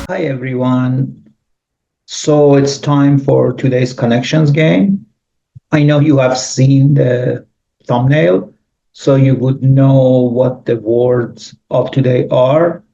Hi everyone. So it's time for today's connections game. I know you have seen the thumbnail, so you would know what the words of today are.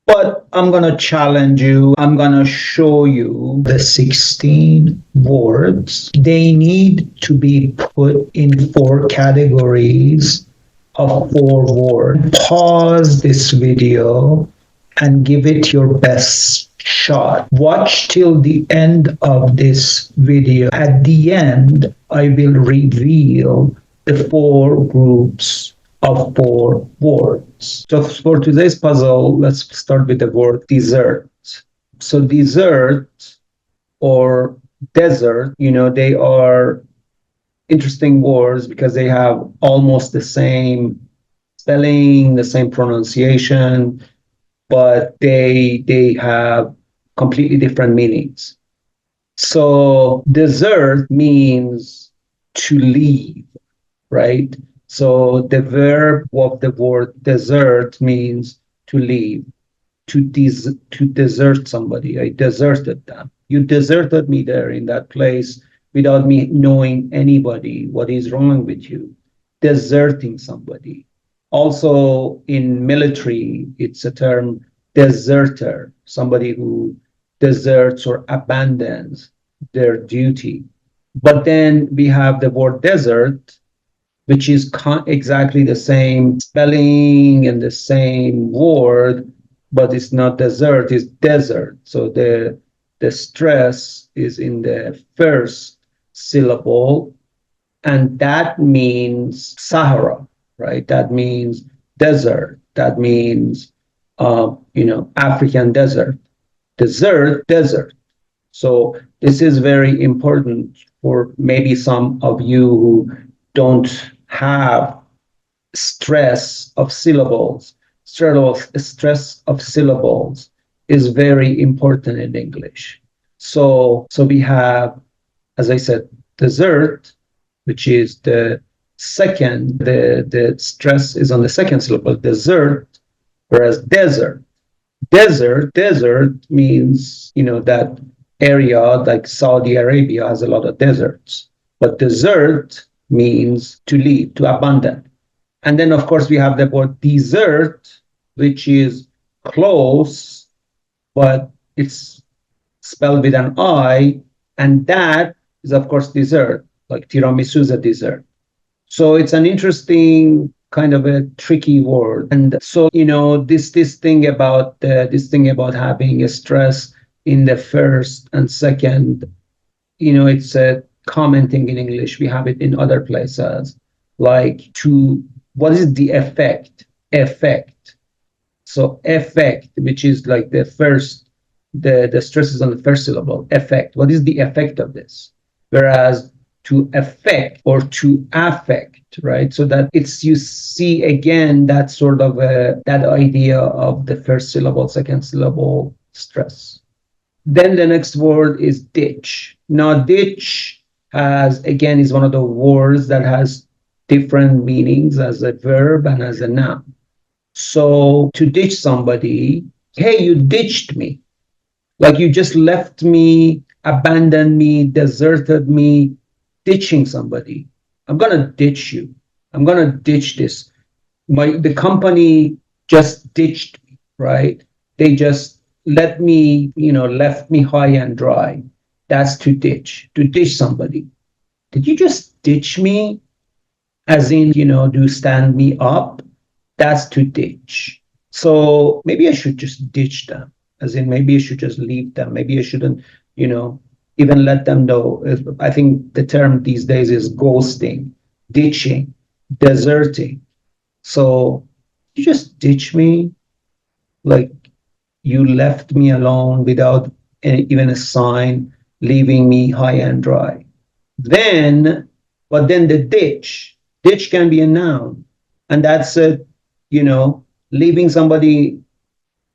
But I'm going to challenge you. I'm going to show you the 16 words. They need to be put in four categories of four words. Pause this video and give it your best shot. Watch till the end of this video. At the end, I will reveal the four groups of four words. So for today's puzzle, let's start with the word dessert. So dessert or desert, they are interesting words because they have almost the same spelling, the same pronunciation, but they have completely different meanings. So desert means to leave, right? So the verb of the word desert means to leave, to desert somebody. I deserted them. You deserted me there in that place without me knowing anybody. What is wrong with you? Deserting somebody. Also in military, it's a term deserter, somebody who deserts or abandons their duty. But then we have the word desert, which is exactly the same spelling and the same word, but it's not desert, it's desert. So the stress is in the first syllable, and that means Sahara, right? That means desert. That means African desert. Desert. So this is very important for maybe some of you who don't have stress of syllables. Stress of syllables is very important in English. So we have, as I said, dessert, which is the second, the stress is on the second syllable, dessert, whereas desert means, that area like Saudi Arabia has a lot of deserts. But desert means to leave, to abandon. And then, of course, we have the word dessert, which is close, but it's spelled with an I. And that is, of course, dessert, like tiramisu is a dessert. So it's an interesting kind of a tricky word. And so, this thing about having a stress in the first and second, it's a common thing in English. We have it in other places, like what is the effect? Effect. So effect, which is like the first, the stress is on the first syllable. Effect. What is the effect of this? Whereas to affect or to affect, right? So that you see again that sort of that idea of the first syllable, second syllable stress. Then the next word is ditch. Now, ditch is one of the words that has different meanings as a verb and as a noun. So to ditch somebody, hey, you ditched me. Like you just left me, abandoned me, deserted me, ditching somebody. I'm going to ditch you. I'm going to ditch this. The company just ditched me, right? They just left me high and dry. That's to ditch somebody. Did you just ditch me? As in, do stand me up? That's to ditch. So maybe I should just ditch them, as in maybe I should just leave them. Maybe I shouldn't, even let them know. I think the term these days is ghosting, ditching, deserting. So you just ditch me, like you left me alone without even a sign, leaving me high and dry. But then the ditch can be a noun, and that's leaving somebody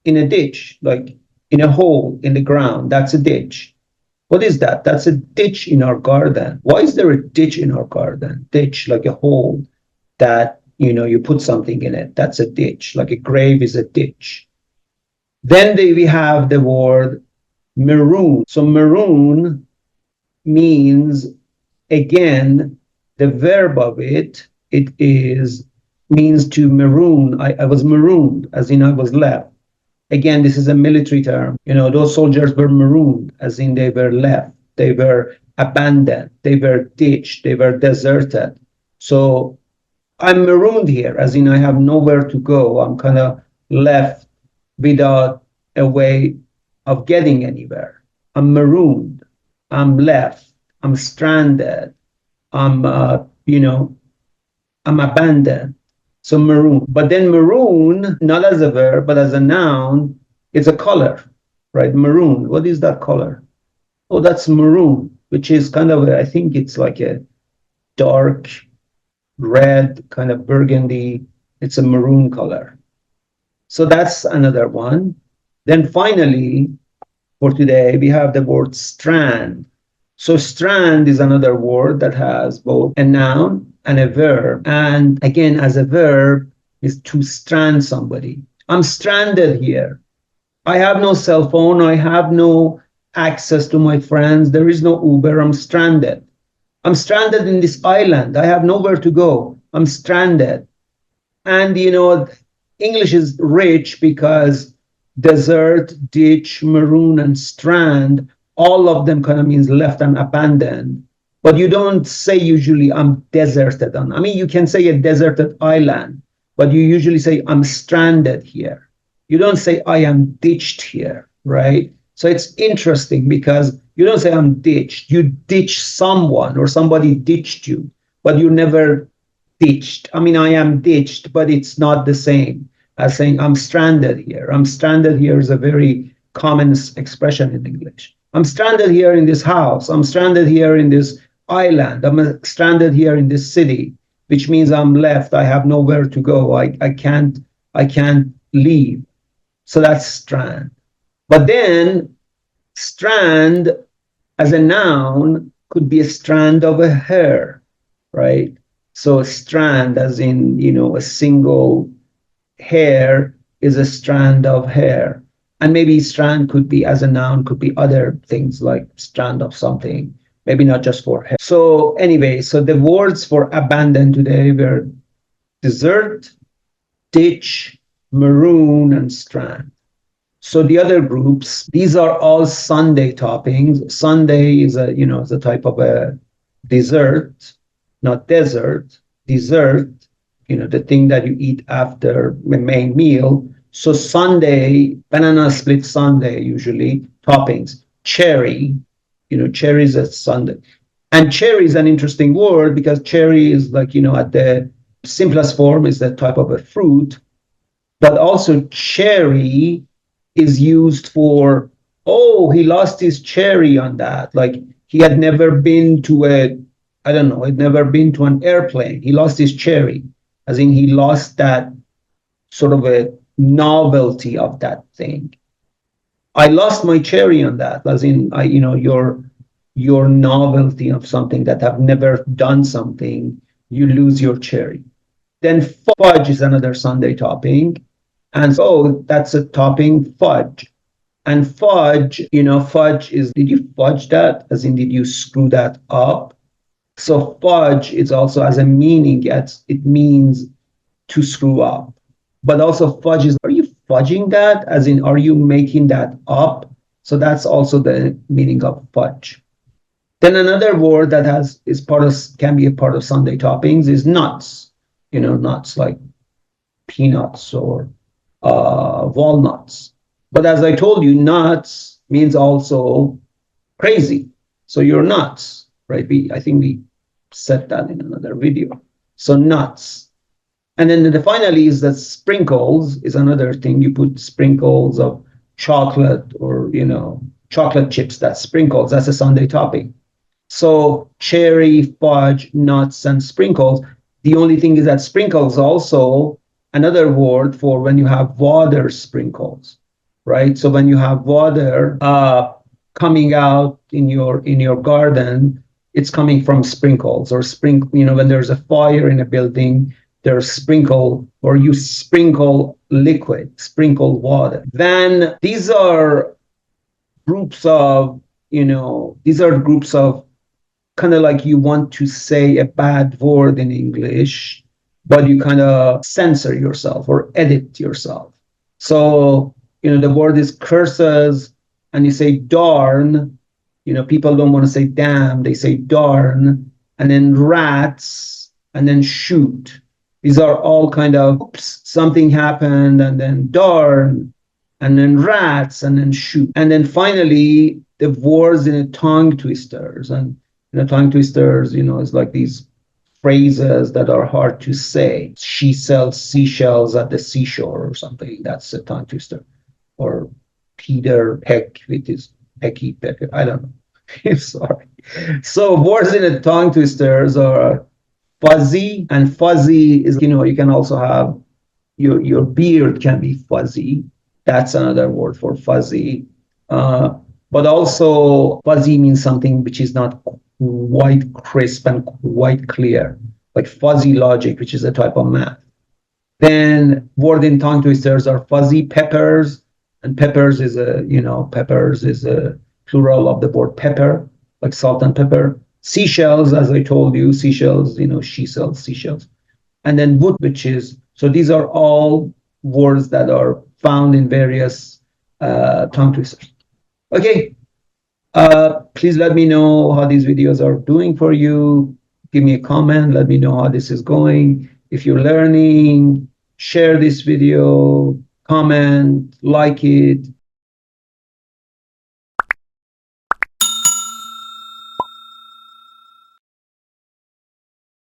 in a ditch, like in a hole in the ground. That's a ditch. What is that? That's a ditch in our garden. Why is there a ditch in our garden? Ditch, like a hole that, you put something in it. That's a ditch. Like a grave is a ditch. Then we have the word maroon. So maroon means, again, the verb of it is means to maroon. I was marooned, as in I was left. Again, this is a military term. Those soldiers were marooned, as in they were left, they were abandoned, they were ditched, they were deserted. So I'm marooned here, as in I have nowhere to go. I'm kind of left without a way of getting anywhere. I'm marooned. I'm left. I'm stranded. I'm, I'm abandoned. So maroon. But then maroon, not as a verb, but as a noun, it's a color, right? Maroon. What is that color? Oh, that's maroon, which is kind of, I think it's like a dark red, kind of burgundy. It's a maroon color. So that's another one. Then finally, for today, we have the word strand. So strand is another word that has both a noun and a verb. And again, as a verb, is to strand somebody. I'm stranded here. I have no cell phone. I have no access to my friends. There is no Uber. I'm stranded. I'm stranded in this island. I have nowhere to go. I'm stranded. And, English is rich because desert, ditch, maroon, and strand, all of them kind of means left and abandoned. But you don't say usually I'm deserted on. I mean, you can say a deserted island, but you usually say I'm stranded here. You don't say I am ditched here, right? So it's interesting because you don't say I'm ditched. You ditch someone or somebody ditched you, but you never ditched. I mean, I am ditched, but it's not the same as saying I'm stranded here. I'm stranded here is a very common expression in English. I'm stranded here in this house. I'm stranded here in this island. I'm stranded here in this city, which means I'm left. I have nowhere to go. I can't leave. So that's strand. But then strand as a noun could be a strand of a hair, right? So a strand, as in, a single hair is a strand of hair. And maybe strand could be, as a noun, could be other things like strand of something, maybe not just for hair. So anyway, so the words for abandon today were desert, ditch, maroon, and strand. So the other groups, these are all Sunday toppings. Sunday is a type of a dessert, not desert. Dessert, the thing that you eat after the main meal. So Sunday, banana split Sunday, usually toppings. Cherry, cherry is a Sunday. And cherry is an interesting word because cherry is like, at the simplest form is that type of a fruit. But also cherry is used for, oh, he lost his cherry on that. Like he had never been to had never been to an airplane. He lost his cherry, as in he lost that sort of a novelty of that thing. I lost my cherry on that, as in your novelty of something that have never done something, you lose your cherry. Then fudge is another Sunday topping. And so that's a topping, fudge. And fudge, fudge is, did you fudge that? As in, did you screw that up? So fudge is also as a meaning, it means to screw up. But also fudge is, are you fudging that? As in, are you making that up? So that's also the meaning of fudge. Then another word that can be a part of Sunday toppings is nuts. Nuts like peanuts or walnuts. But as I told you, nuts means also crazy. So you're nuts, right? I think we said that in another video. So nuts. And then finally is that sprinkles is another thing. You put sprinkles of chocolate or, chocolate chips, that's sprinkles. That's a Sunday topping. So cherry, fudge, nuts, and sprinkles. The only thing is that sprinkles also another word for when you have water sprinkles, right? So when you have water coming out in your garden, it's coming from sprinkles or when there's a fire in a building, there's sprinkle or you sprinkle liquid, sprinkled water. Then these are groups of, these are groups of kind of like you want to say a bad word in English, but you kind of censor yourself or edit yourself. So, the word is curses, and you say darn. People don't want to say damn, they say darn, and then rats, and then shoot. These are all kind of, oops, something happened, and then darn, and then rats, and then shoot. And then finally, the words in a tongue twisters. And tongue twisters, is like these phrases that are hard to say. She sells seashells at the seashore or something. That's a tongue twister. Or Peter Peck with his pecky peck. I don't know. Sorry. So words in a tongue twisters are fuzzy, and fuzzy is, you can also have your beard can be fuzzy. That's another word for fuzzy. But also fuzzy means something which is not quite crisp and quite clear, like fuzzy logic, which is a type of math. Then word in tongue twisters are fuzzy peppers, and peppers is a plural of the word pepper, like salt and pepper. Seashells, as I told you, seashells, she sells seashells. And then wood, which is, so these are all words that are found in various tongue twisters. Okay, please let me know how these videos are doing for you. Give me a comment, let me know how this is going. If you're learning, share this video, comment, like it,